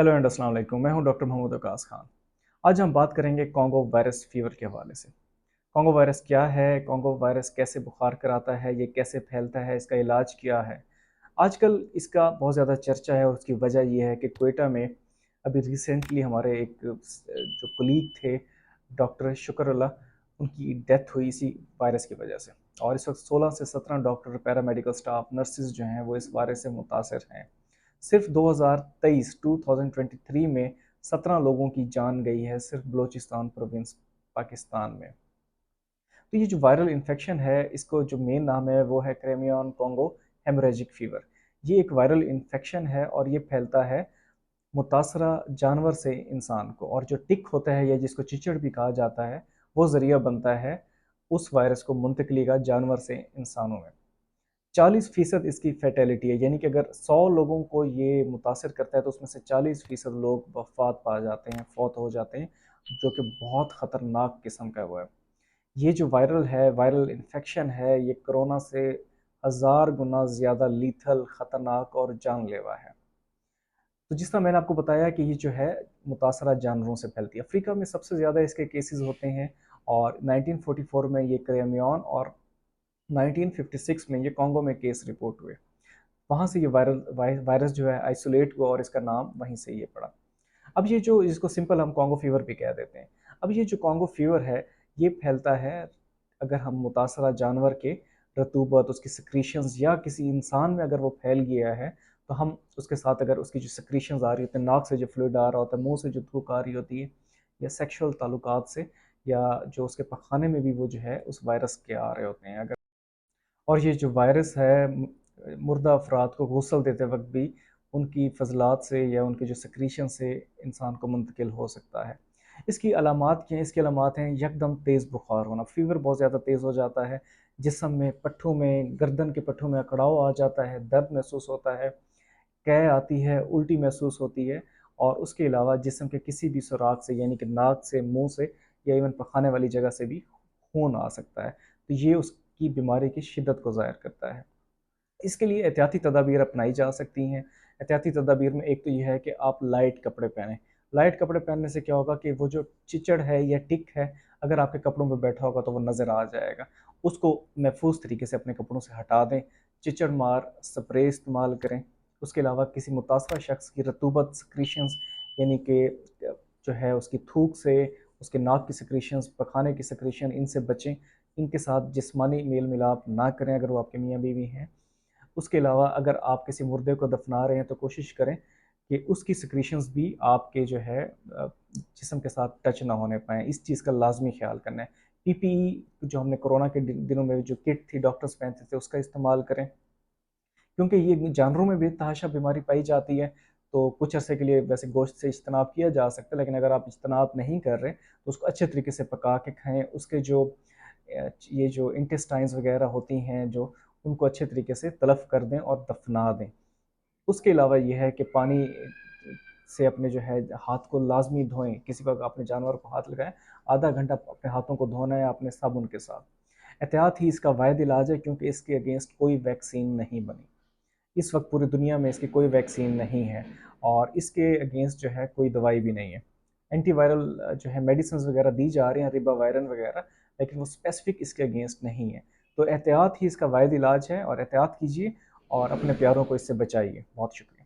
Hello and अस्सलाम वालेकुम। मैं हूं डॉक्टर मोहम्मद वकास खान। आज हम बात करेंगे कॉन्गो वायरस फीवर के हवाले से। कॉन्गो वायरस क्या है, कॉन्गो वायरस कैसे बुखार कराता है, ये कैसे फैलता है, इसका इलाज क्या है। आजकल इसका बहुत ज़्यादा चर्चा है और उसकी वजह ये है कि कोयटा में अभी रिसेंटली हमारे एक जो कुलीग थे, डॉक्टर शुक्रल्लाह, उनकी डेथ हुई इसी वायरस की वजह से। और इस वक्त 16 से 17 डॉक्टर, पैरामेडिकल स्टाफ, नर्सिस जो हैं वो इस वायरस से मुतासर हैं। सिर्फ 2023 में 17 लोगों की जान गई है सिर्फ बलूचिस्तान प्रोविंस पाकिस्तान में। तो ये जो वायरल इन्फेक्शन है, इसको जो मेन नाम है वो है क्रेमियन कॉन्गो हेमरेजिक फीवर। ये एक वायरल इन्फेक्शन है और ये फैलता है मुतासरा जानवर से इंसान को, और जो टिक होता है या जिसको चिचड़ भी कहा जाता है, वो ज़रिया बनता है उस वायरस को मुंतकली का जानवर से इंसानों में। 40% इसकी फैटेलिटी है, यानी कि अगर 100 लोगों को ये मुतासर करता है तो उसमें से 40% लोग वफात पा जाते हैं, फौत हो जाते हैं, जो कि बहुत ख़तरनाक किस्म का वो है। ये जो वायरल इन्फेक्शन है, ये कोरोना से 1000 गुना ज़्यादा लीथल, ख़तरनाक और जानलेवा है। तो जिस तरह मैंने आपको बताया कि ये जो है मुतासरा जानवरों से फैलती है। अफ्रीका में सबसे ज़्यादा इसके केसेस होते हैं, और 1944 में ये क्रेमियन और 1956 में ये कॉन्गो में केस रिपोर्ट हुए। वहाँ से ये वायरस जो है आइसोलेट हुआ और इसका नाम वहीं से ये पड़ा। अब ये जो इसको सिंपल हम कॉन्गो फीवर भी कह देते हैं। अब ये जो कॉन्गो फीवर है, ये फैलता है अगर हम मुतासरा जानवर के रतूबत, उसकी सिक्रीशंस, या किसी इंसान में अगर वो फैल गया है, तो हम उसके साथ अगर उसकी जो सिक्रीशंस आ रही होती है, नाक से जो फ्लूइड आ रहा होता है, मुंह से जो थूक आ रही होती है, या सेक्सुअल ताल्लुकात से, या जो उसके पखाने में भी वो जो है उस वायरस के आ रहे होते हैं अगर। और ये जो वायरस है मुर्दा अफराद को गुस्ल देते वक्त भी उनकी फजलात से या उनके जो सक्रीशन से इंसान को मुंतकिल हो सकता है। इसकी अलामात क्या हैं? इसकी अलामात हैं यकदम तेज़ बुखार होना, फीवर बहुत ज़्यादा तेज़ हो जाता है, जिस्म में, पट्ठों में, गर्दन के पट्ठों में अकड़ाव आ जाता है, दर्द महसूस होता है, कै आती है, उल्टी महसूस होती है, और उसके अलावा जिस्म के किसी भी सुराख से, यानी कि नाक से, मुंह से, या इवन पखाने वाली जगह से भी खून आ सकता है। तो ये उसकी बीमारी की शिद्दत को ज़ाहिर करता है। इसके लिए एहतियाती तदाबीर अपनाई जा सकती हैं। एहतियाती तदाबीर में एक तो ये है कि आप लाइट कपड़े पहनें। लाइट कपड़े पहनने से क्या होगा कि वो जो चिचड़ है या टिक है, अगर आपके कपड़ों पे बैठा होगा तो वो नज़र आ जाएगा। उसको महफूज तरीके से अपने कपड़ों से हटा दें। चिचड़ मार स्प्रे इस्तेमाल करें। उसके अलावा किसी मुतासरा शख्स की रतूबत सिक्रीशंस, यानी कि जो है उसकी थूक से, उसके नाक की सिक्रीशंस, पखाने की सिक्रीशन, इनसे बचें। इनके साथ जिस्मानी मेल मिलाप ना करें अगर वो आपके मियाँ बीवी हैं। उसके अलावा अगर आप किसी मुर्दे को दफना रहे हैं तो कोशिश करें कि उसकी सिक्रीशंस भी आपके जो है जिस्म के साथ टच ना होने पाएँ। इस चीज़ का लाजमी ख्याल करना है। पीपीई जो हमने कोरोना के दिनों में जो किट थी डॉक्टर्स पहनते थे, उसका इस्तेमाल करें, क्योंकि ये जानवरों में भी तहाशा बीमारी पाई जाती है। तो कुछ अरसे के लिए वैसे गोश्त से इज्तनाब किया जा सकता है, लेकिन अगर आप इज्तनाब नहीं कर रहे तो उसको अच्छे तरीके से पका के खाएँ। उसके जो ये जो इंटेस्टाइन्स वगैरह होती हैं जो, उनको अच्छे तरीके से तलफ़ कर दें और दफ़ना दें। उसके अलावा ये है कि पानी से अपने जो है हाथ को लाज़मी धोएँ। किसी को अपने जानवर को हाथ लगाएँ, आधा घंटा अपने हाथों को धोना है अपने साबुन के साथ। एहतियात ही इसका वाहिद इलाज है, क्योंकि इसके अगेंस्ट कोई वैक्सीन नहीं बनी। इस वक्त पूरी दुनिया में इसकी कोई वैक्सीन नहीं है, और इसके अगेंस्ट जो है कोई दवाई भी नहीं है। एंटीवायरल जो है मेडिसिन वगैरह दी जा रही हैं, रिबावायरन वगैरह, लेकिन वो स्पेसिफिक इसके अगेंस्ट नहीं है। तो एहतियात ही इसका वाहिद इलाज है, और एहतियात कीजिए और अपने प्यारों को इससे बचाइए। बहुत शुक्रिया।